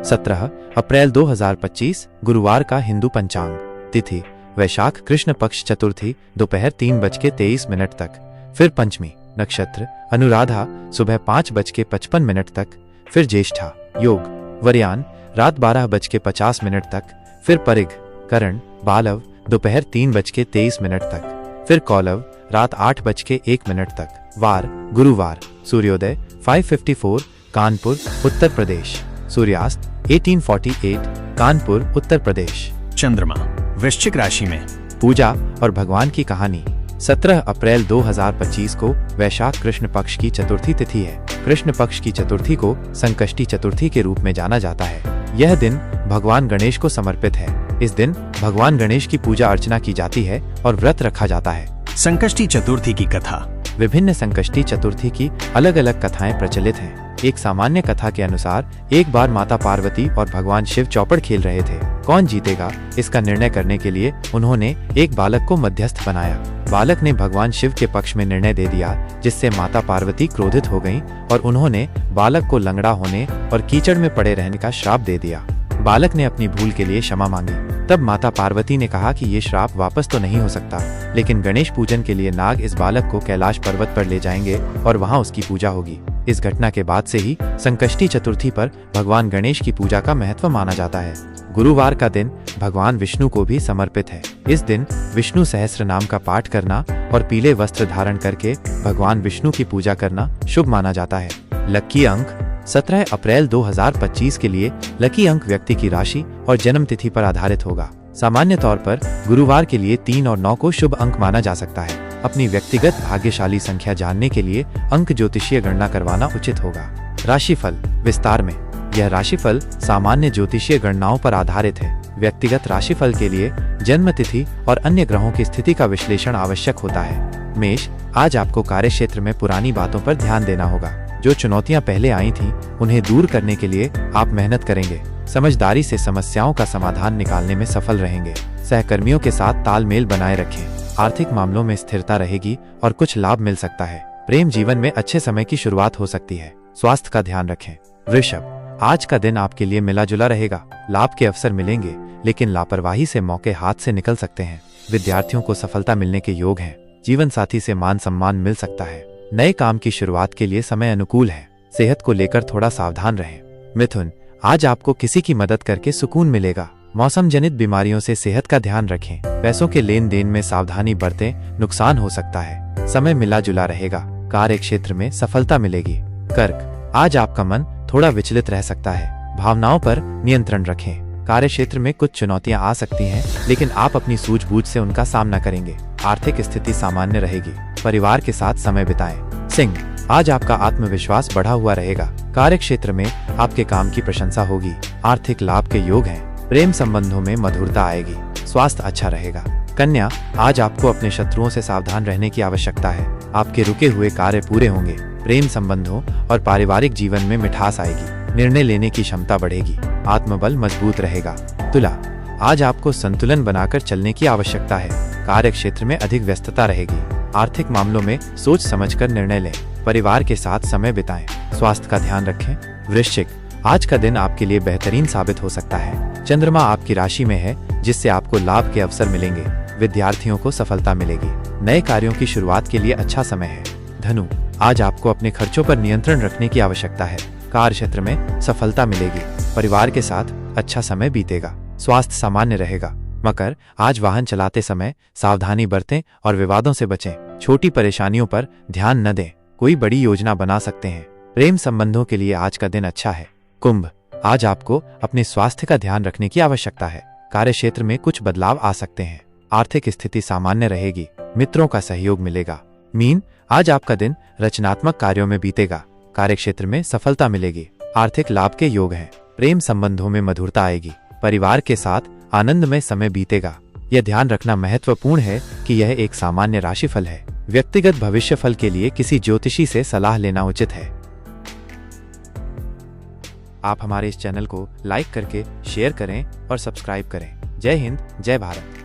17 अप्रैल 2025 गुरुवार का हिंदू पंचांग। तिथि वैशाख कृष्ण पक्ष चतुर्थी दोपहर 3:23 तक। फिर पंचमी नक्षत्र अनुराधा सुबह 5:55 तक। फिर ज्येष्ठा योग वर्यान रात 12:50 तक। फिर परिग करण बालव दोपहर 3:23 तक। फिर कौलव रात 8:01 तक। वार गुरुवार सूर्योदय 5:54 कानपुर उत्तर प्रदेश, सूर्यास्त 18:48 कानपुर उत्तर प्रदेश। चंद्रमा वृश्चिक राशि में। पूजा और भगवान की कहानी। 17 अप्रैल 2025 को वैशाख कृष्ण पक्ष की चतुर्थी तिथि है। कृष्ण पक्ष की चतुर्थी को संकष्टी चतुर्थी के रूप में जाना जाता है। यह दिन भगवान गणेश को समर्पित है। इस दिन भगवान गणेश की पूजा अर्चना की जाती है और व्रत रखा जाता है। संकष्टी चतुर्थी की कथा। विभिन्न संकष्टी चतुर्थी की अलग अलग कथाएं प्रचलित हैं। एक सामान्य कथा के अनुसार एक बार माता पार्वती और भगवान शिव चौपड़ खेल रहे थे। कौन जीतेगा इसका निर्णय करने के लिए उन्होंने एक बालक को मध्यस्थ बनाया। बालक ने भगवान शिव के पक्ष में निर्णय दे दिया, जिससे माता पार्वती क्रोधित हो गईं और उन्होंने बालक को लंगड़ा होने और कीचड़ में पड़े रहने का श्राप दे दिया। बालक ने अपनी भूल के लिए क्षमा मांगी। तब माता पार्वती ने कहा कि ये श्राप वापस तो नहीं हो सकता, लेकिन गणेश पूजन के लिए नाग इस बालक को कैलाश पर्वत पर ले जाएंगे और वहां उसकी पूजा होगी। इस घटना के बाद से ही संकष्टी चतुर्थी पर भगवान गणेश की पूजा का महत्व माना जाता है। गुरुवार का दिन भगवान विष्णु को भी समर्पित है। इस दिन विष्णु सहस्त्र नाम का पाठ करना और पीले वस्त्र धारण करके भगवान विष्णु की पूजा करना शुभ माना जाता है। लकी अंक 17 अप्रैल 2025 के लिए लकी अंक व्यक्ति की राशि और जन्म तिथि पर आधारित होगा। सामान्य तौर पर गुरुवार के लिए 3 और 9 को शुभ अंक माना जा सकता है। अपनी व्यक्तिगत भाग्यशाली संख्या जानने के लिए अंक ज्योतिषीय गणना करवाना उचित होगा। राशिफल विस्तार में। यह राशिफल सामान्य ज्योतिषीय गणनाओं पर आधारित है। व्यक्तिगत राशिफल के लिए जन्म तिथि और अन्य ग्रहों की स्थिति का विश्लेषण आवश्यक होता है। मेष आज आपको कार्य क्षेत्र में पुरानी बातों पर ध्यान देना होगा। जो चुनौतियां पहले आई थीं, उन्हें दूर करने के लिए आप मेहनत करेंगे। समझदारी से समस्याओं का समाधान निकालने में सफल रहेंगे। सहकर्मियों के साथ तालमेल बनाए रखें। आर्थिक मामलों में स्थिरता रहेगी और कुछ लाभ मिल सकता है। प्रेम जीवन में अच्छे समय की शुरुआत हो सकती है। स्वास्थ्य का ध्यान रखें। वृषभ आज का दिन आपके लिए मिला जुला रहेगा। लाभ के अवसर मिलेंगे, लेकिन लापरवाही से मौके हाथ से निकल सकते हैं। विद्यार्थियों को सफलता मिलने के योग हैं। जीवन साथी से मान सम्मान मिल सकता है। नए काम की शुरुआत के लिए समय अनुकूल है। सेहत को लेकर थोड़ा सावधान रहें। मिथुन आज आपको किसी की मदद करके सुकून मिलेगा। मौसम जनित बीमारियों से सेहत का ध्यान रखें। पैसों के लेन देन में सावधानी बरतें, नुकसान हो सकता है। समय मिला जुला रहेगा। कार्य क्षेत्र में सफलता मिलेगी। कर्क आज आपका मन थोड़ा विचलित रह सकता है। भावनाओं पर नियंत्रण रखें। कार्य क्षेत्र में कुछ चुनौतियां आ सकती हैं, लेकिन आप अपनी सूझबूझ से उनका सामना करेंगे। आर्थिक स्थिति सामान्य रहेगी। परिवार के साथ समय बिताएं। सिंह आज आपका आत्मविश्वास बढ़ा हुआ रहेगा। कार्य क्षेत्र में आपके काम की प्रशंसा होगी। आर्थिक लाभ के योग हैं। प्रेम संबंधों में मधुरता आएगी। स्वास्थ्य अच्छा रहेगा। कन्या आज आपको अपने शत्रुओं से सावधान रहने की आवश्यकता है। आपके रुके हुए कार्य पूरे होंगे। प्रेम संबंधों और पारिवारिक जीवन में मिठास आएगी। निर्णय लेने की क्षमता बढ़ेगी। आत्मबल मजबूत रहेगा। तुला आज आपको संतुलन बनाकर चलने की आवश्यकता है। कार्य क्षेत्र में अधिक व्यस्तता रहेगी। आर्थिक मामलों में सोच समझकर निर्णय लें। परिवार के साथ समय बिताएं। स्वास्थ्य का ध्यान रखें। वृश्चिक आज का दिन आपके लिए बेहतरीन साबित हो सकता है। चंद्रमा आपकी राशि में है, जिससे आपको लाभ के अवसर मिलेंगे। विद्यार्थियों को सफलता मिलेगी। नए कार्यों की शुरुआत के लिए अच्छा समय है। धनु आज आपको अपने खर्चों पर नियंत्रण रखने की आवश्यकता है। कार्य क्षेत्र में सफलता मिलेगी। परिवार के साथ अच्छा समय बीतेगा। स्वास्थ्य सामान्य रहेगा। मकर आज वाहन चलाते समय सावधानी बरतें और विवादों से बचें। छोटी परेशानियों पर ध्यान न दें। कोई बड़ी योजना बना सकते हैं। प्रेम संबंधों के लिए आज का दिन अच्छा है। कुंभ आज आपको अपने स्वास्थ्य का ध्यान रखने की आवश्यकता है। कार्य क्षेत्र में कुछ बदलाव आ सकते हैं। आर्थिक स्थिति सामान्य रहेगी। मित्रों का सहयोग मिलेगा। मीन आज आपका दिन रचनात्मक कार्यों में बीतेगा। कार्य क्षेत्र में सफलता मिलेगी। आर्थिक लाभ के योग हैं। प्रेम संबंधों में मधुरता आएगी। परिवार के साथ आनंदमय समय बीतेगा। यह ध्यान रखना महत्वपूर्ण है कि यह एक सामान्य राशिफल है। व्यक्तिगत भविष्यफल के लिए किसी ज्योतिषी से सलाह लेना उचित है। आप हमारे इस चैनल को लाइक करके शेयर करें और सब्सक्राइब करें। जय हिंद, जय भारत।